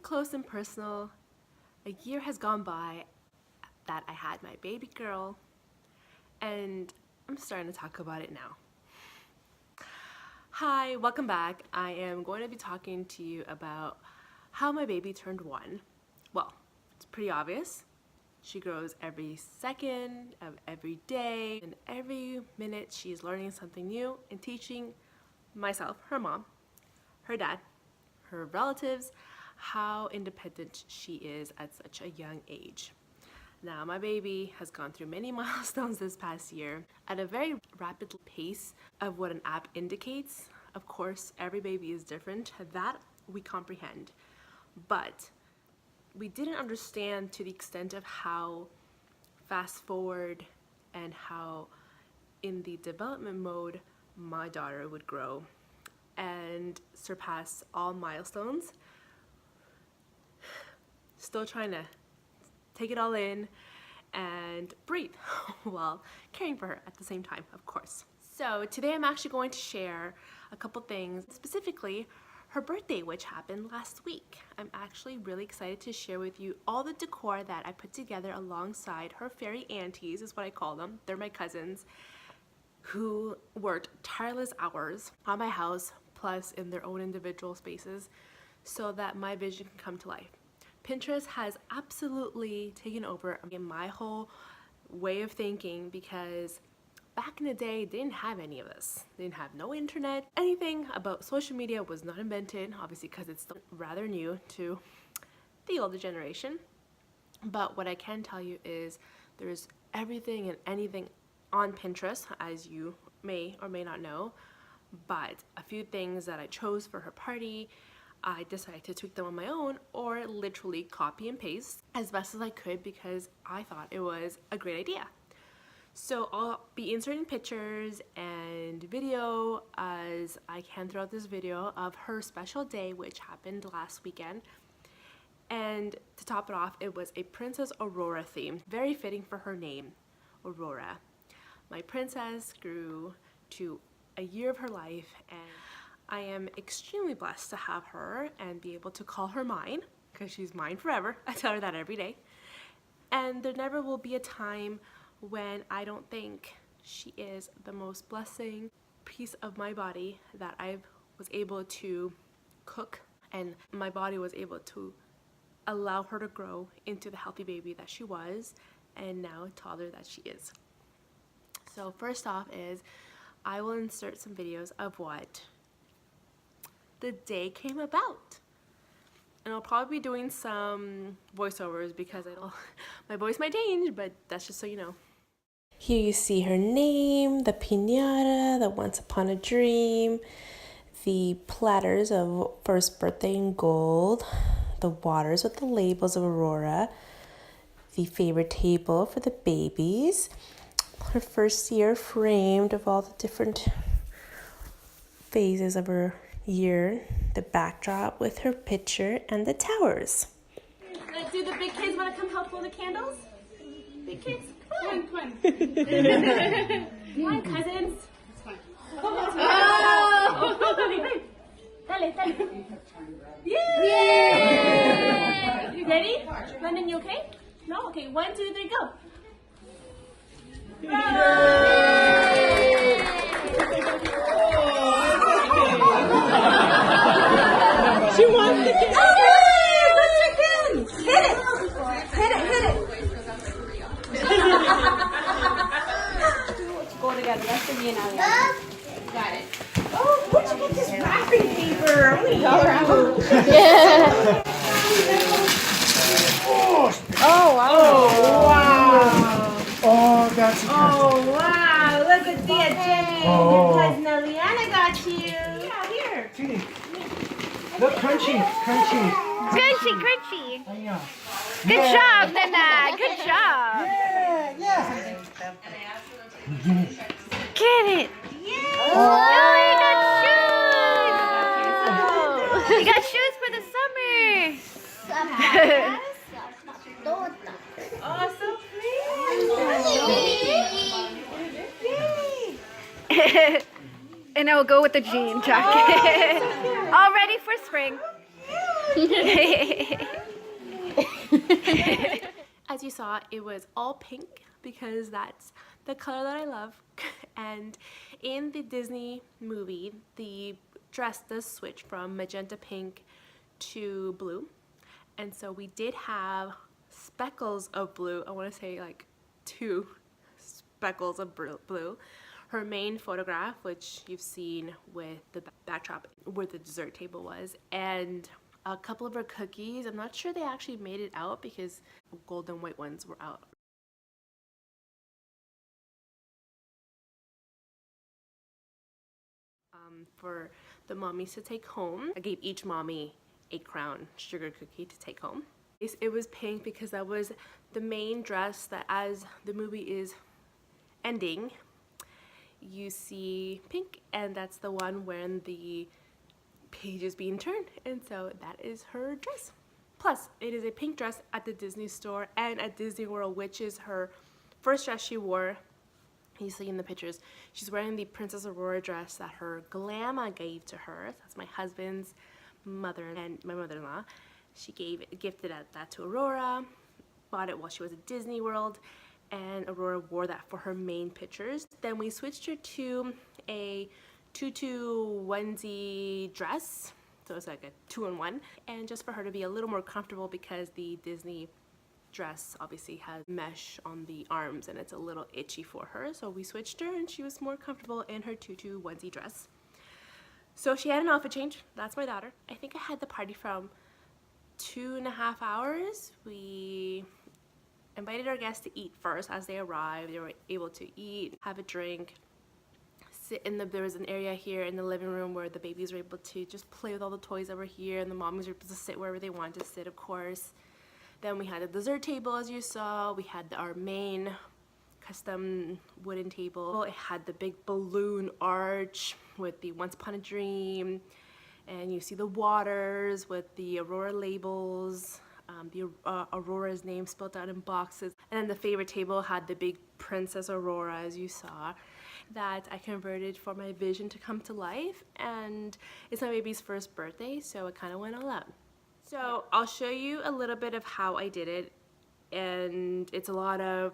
close and personal, a year has gone by that I had my baby girl, and I'm starting to talk about it now. Hi, welcome back. I am going to be talking to you about how my baby turned 1. Well, it's pretty obvious. She grows every second of every day, and every minute she's learning something new and teaching myself, her mom, her dad, her relatives, how independent she is at such a young age. Now, my baby has gone through many milestones this past year at a very rapid pace of what an app indicates. Of course, every baby is different. That we comprehend. But we didn't understand to the extent of how fast forward and how in the development mode my daughter would grow and surpass all milestones. Still trying to take it all in and breathe while caring for her at the same time, of course. So today I'm actually going to share a couple things, specifically her birthday, which happened last week. I'm actually really excited to share with you all the decor that I put together alongside her fairy aunties, is what I call them. They're my cousins who worked tireless hours on my house, plus in their own individual spaces, so that my vision can come to life. Pinterest has absolutely taken over my whole way of thinking, because back in the day, they didn't have any of this. They didn't have no internet. Anything about social media was not invented, obviously because it's still rather new to the older generation. But what I can tell you is there's everything and anything on Pinterest, as you may or may not know. But a few things that I chose for her party, I decided to tweak them on my own or literally copy and paste as best as I could because I thought it was a great idea. So I'll be inserting pictures and video as I can throughout this video of her special day, which happened last weekend. And to top it off, it was a Princess Aurora theme, very fitting for her name, Aurora. My princess grew to a year of her life, and I am extremely blessed to have her and be able to call her mine, because she's mine forever. I tell her that every day. And there never will be a time when I don't think she is the most blessing piece of my body that I was able to cook, and my body was able to allow her to grow into the healthy baby that she was and now toddler that she is. So first off is I will insert some videos of what the day came about. And I'll probably be doing some voiceovers because my voice might change, but that's just so you know. Here you see her name, the piñata, the Once Upon a Dream, the platters of first birthday in gold, the waters with the labels of Aurora, the favorite table for the babies, her first year framed of all the different phases of her year, the backdrop with her picture, and the towers. Do the big kids want to come help blow the candles? Big kids? Come on. Come on, cousins. It's fine. Oh! Dale. Yay! You ready? London, you okay? No? Okay, 1, 2, 3, go. She wants to get let's again. Hit it. Go together. That's the me and Ali. Got it. Oh, where'd you get this wrapping paper? Yeah. Oh, wow. Oh, that's good. Oh, wow. Look at the Jenny. Your cousin Eliana got you. Yeah, here. Judy. Look, crunchy. Crunchy. Good job, Nana. Good job. Yeah. Get it. Yeah. Oh, you got shoes. You got shoes for the summer. Oh, so pretty. And I will go with the jean jacket. All ready for spring. As you saw, it was all pink because that's the color that I love. And in the Disney movie, the dress does switch from magenta pink to blue. And so we did have speckles of blue. I want to say like 2 speckles of blue. Her main photograph, which you've seen with the backdrop where the dessert table was, and a couple of her cookies. I'm not sure they actually made it out because gold and white ones were out. For the mommies to take home, I gave each mommy a crown sugar cookie to take home. It was pink because that was the main dress that, as the movie is ending, you see pink, and that's the one when the page is being turned, and so that is her dress. Plus, it is a pink dress at the Disney store and at Disney World, which is her first dress she wore. You see in the pictures, she's wearing the Princess Aurora dress that her grandma gave to her. That's my husband's mother and my mother-in-law. She gifted that to Aurora, bought it while she was at Disney World, and Aurora wore that for her main pictures. Then we switched her to a tutu onesie dress, so it's like a 2-in-1, and just for her to be a little more comfortable because the Disney dress obviously has mesh on the arms and it's a little itchy for her, so we switched her and she was more comfortable in her tutu onesie dress. So she had an outfit change. That's my daughter. I think I had the party from 2.5 hours. We invited our guests to eat first. As they arrived, they were able to eat, have a drink, sit in there was an area here in the living room where the babies were able to just play with all the toys that were here, and the mommies were able to sit wherever they wanted to sit, of course. Then we had a dessert table, as you saw. We had our main custom wooden table. It had the big balloon arch with the Once Upon a Dream, and you see the waters with the Aurora labels, Aurora's name spelled out in boxes. And then the favorite table had the big Princess Aurora, as you saw, that I converted for my vision to come to life. And it's my baby's first birthday, so it kind of went all out. So I'll show you a little bit of how I did it, and it's a lot of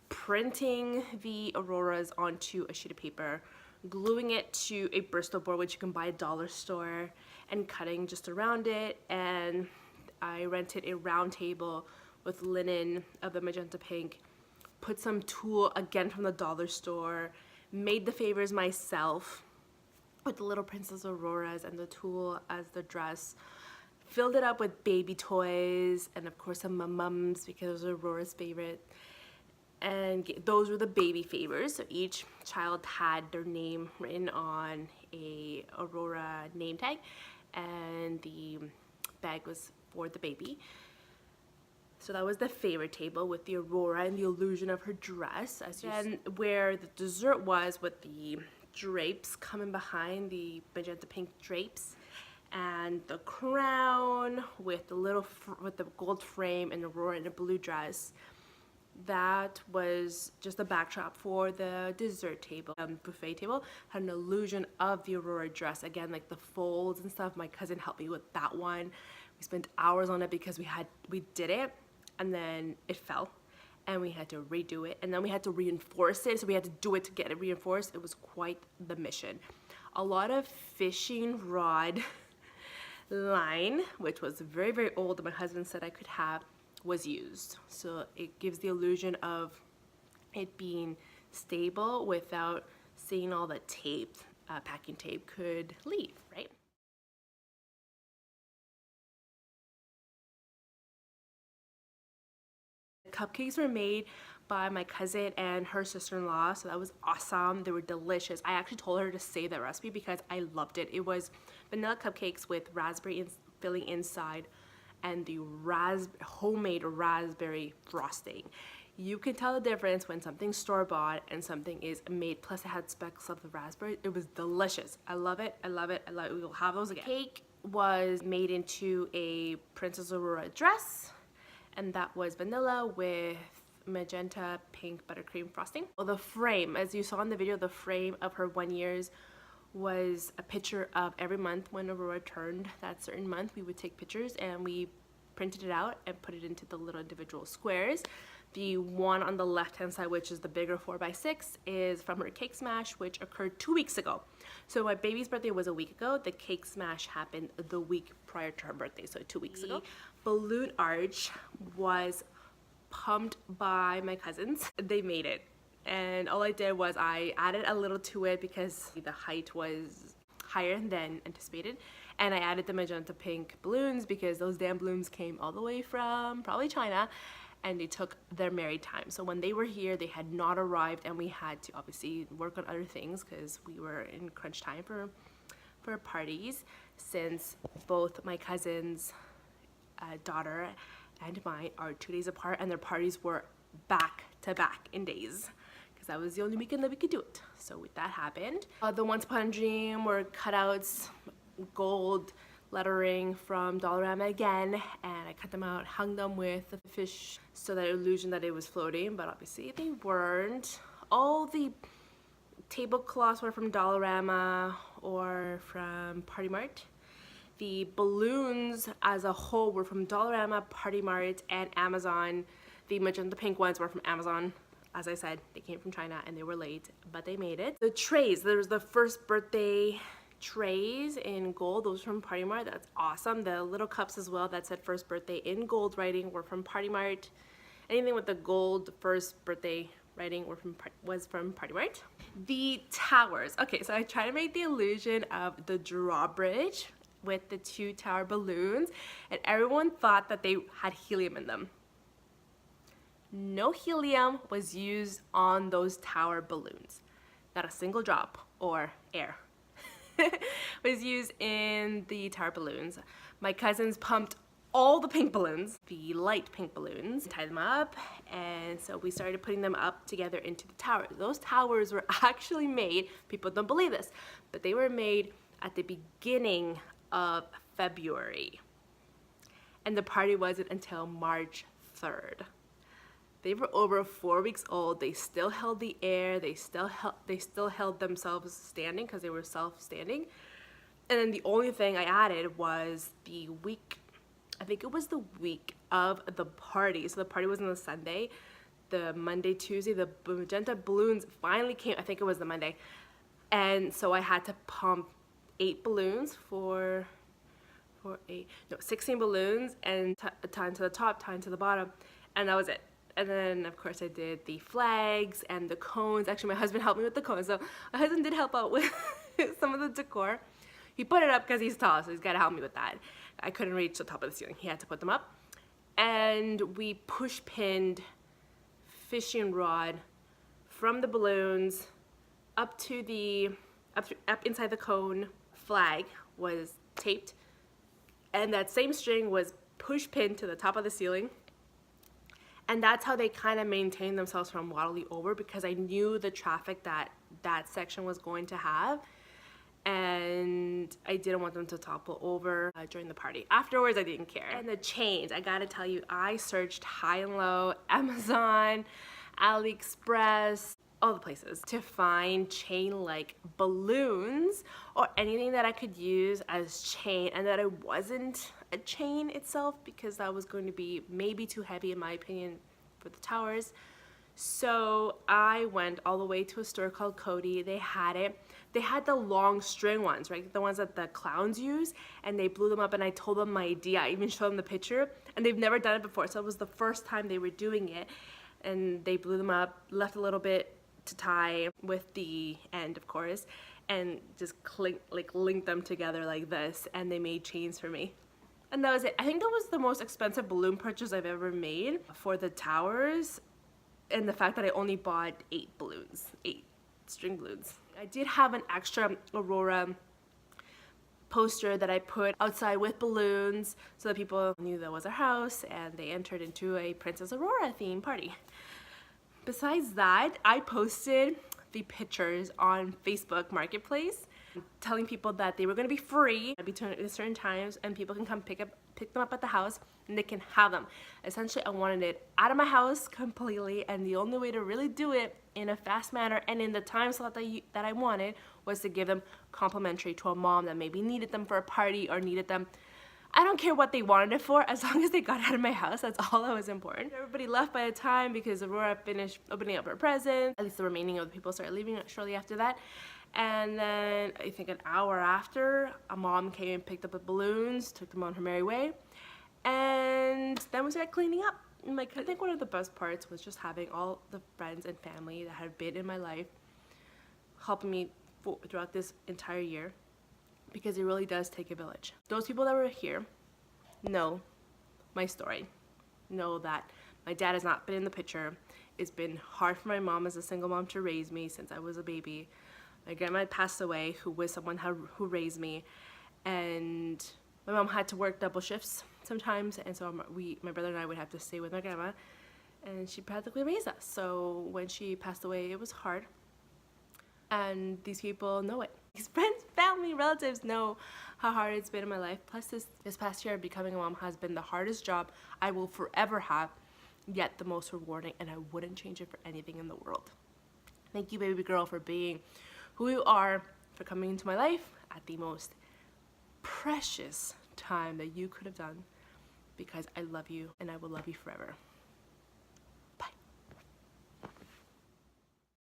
printing the Auroras onto a sheet of paper, gluing it to a Bristol board, which you can buy at dollar store, and cutting just around it. And I rented a round table with linen of the magenta pink, put some tulle again from the dollar store, made the favors myself with the little Princess Auroras and the tulle as the dress, filled it up with baby toys and of course some mums because it was Aurora's favorite. And those were the baby favors. So each child had their name written on a Aurora name tag, and the bag was for the baby. So that was the favorite table with the Aurora and the illusion of her dress. And where the dessert was with the drapes coming behind, the magenta pink drapes, and the crown with the with the gold frame and Aurora in a blue dress. That was just a backdrop for the dessert table. Buffet table had an illusion of the Aurora dress. Again, like the folds and stuff. My cousin helped me with that one. We spent hours on it because we did it and then it fell and we had to redo it, and then we had to reinforce it. So we had to do it to get it reinforced. It was quite the mission. A lot of fishing rod line, which was very, very old, that my husband said I could have, was used. So it gives the illusion of it being stable without seeing all the tape, packing tape could leave, right? The cupcakes were made by my cousin and her sister-in-law, so that was awesome. They were delicious. I actually told her to save that recipe because I loved it. It was vanilla cupcakes with raspberry filling inside and the homemade raspberry frosting. You can tell the difference when something's store-bought and something is made, plus it had specks of the raspberry. It was delicious. I love it, I love it, I love it. We will have those again. Cake was made into a Princess Aurora dress, and that was vanilla with magenta pink buttercream frosting. Well, the frame, as you saw in the video, the frame of her 1 year's was a picture of every month when Aurora turned that certain month. We would take pictures and we printed it out and put it into the little individual squares. The one on the left hand side, which is the bigger 4x6, is from her cake smash, which occurred 2 weeks ago. So my baby's birthday was a week ago. The cake smash happened the week prior to her birthday, so 2 weeks ago. Balloon arch was pumped by my cousins. They made it. And all I did was I added a little to it because the height was higher than anticipated. And I added the magenta pink balloons because those damn balloons came all the way from probably China, and they took their merry time. So when they were here, they had not arrived, and we had to obviously work on other things because we were in crunch time for parties, since both my cousin's daughter and mine are 2 days apart, and their parties were back to back in days because that was the only weekend that we could do it. So that happened. The Once Upon a Dream were cutouts, gold lettering from Dollarama again, and I cut them out, hung them with the fish so that illusion that it was floating, but obviously they weren't. All the tablecloths were from Dollarama or from Party Mart. The balloons as a whole were from Dollarama, Party Mart, and Amazon. The magenta pink ones were from Amazon. As I said, they came from China and they were late, but they made it. The trays, there's the first birthday trays in gold. Those from Party Mart. That's awesome. The little cups as well that said first birthday in gold writing were from Party Mart. Anything with the gold first birthday writing was from Party Mart. The towers. Okay, so I try to make the illusion of the drawbridge with the 2 tower balloons, and everyone thought that they had helium in them. No helium was used on those tower balloons. Not a single drop or air was used in the tower balloons. My cousins pumped all the pink balloons, the light pink balloons, tied them up, and so we started putting them up together into the towers. Those towers were actually made, people don't believe this, but they were made at the beginning of February, and the party wasn't until March 3rd. They were over 4 weeks old. They still held the air. They still held themselves standing because they were self-standing. And then the only thing I added was the week, I think it was the week of the party. So the party was on the Sunday. The Monday, Tuesday, the magenta balloons finally came. I think it was the Monday. And so I had to pump 8 balloons 16 balloons, and tie to the top, tie to the bottom, and that was it. And then, of course, I did the flags and the cones. Actually, my husband helped me with the cones. So my husband did help out with some of the decor. He put it up because he's tall, so he's got to help me with that. I couldn't reach the top of the ceiling. He had to put them up. And we push-pinned fishing rod from the balloons up to the, up inside the cone. Flag was taped. And that same string was push-pinned to the top of the ceiling. And that's how they kind of maintained themselves from waddling over, because I knew the traffic that that section was going to have, and I didn't want them to topple over during the party. Afterwards, I didn't care. And the chains, I gotta tell you, I searched high and low, Amazon, AliExpress, all the places to find chain-like balloons or anything that I could use as chain, and that it wasn't a chain itself, because that was going to be maybe too heavy in my opinion for the towers. So I went all the way to a store called Cody. They had it. They had the long string ones, right? The ones that the clowns use, and they blew them up, and I told them my idea. I even showed them the picture, and they've never done it before, so it was the first time they were doing it. And they blew them up, left a little bit to tie with the end, of course, and just linked them together like this, and they made chains for me. And that was it. I think that was the most expensive balloon purchase I've ever made for the towers, and the fact that I only bought 8 balloons, 8 string balloons. I did have an extra Aurora poster that I put outside with balloons so that people knew that was our house and they entered into a Princess Aurora theme party. Besides that, I posted the pictures on Facebook Marketplace telling people that they were going to be free between certain times and people can come pick them up at the house and they can have them. Essentially, I wanted it out of my house completely, and the only way to really do it in a fast manner and in the time slot that I wanted was to give them complimentary to a mom that maybe needed them for a party or needed them. I don't care what they wanted it for, as long as they got out of my house. That's all that was important. Everybody left by the time because Aurora finished opening up her presents. At least the remaining of the people started leaving shortly after that. And then I think an hour after, a mom came and picked up the balloons, took them on her merry way, and then we started cleaning up. And I think one of the best parts was just having all the friends and family that had been in my life helping me throughout this entire year. Because it really does take a village. Those people that were here know my story. Know that my dad has not been in the picture. It's been hard for my mom as a single mom to raise me since I was a baby. My grandma had passed away, who was someone who raised me. And my mom had to work double shifts sometimes. And so my brother and I would have to stay with my grandma. And she practically raised us. So when she passed away, it was hard. And these people know it. These friends, family, relatives know how hard it's been in my life. Plus this past year, becoming a mom has been the hardest job I will forever have, yet the most rewarding, and I wouldn't change it for anything in the world. Thank you, baby girl, for being who you are, for coming into my life at the most precious time that you could have done, because I love you and I will love you forever.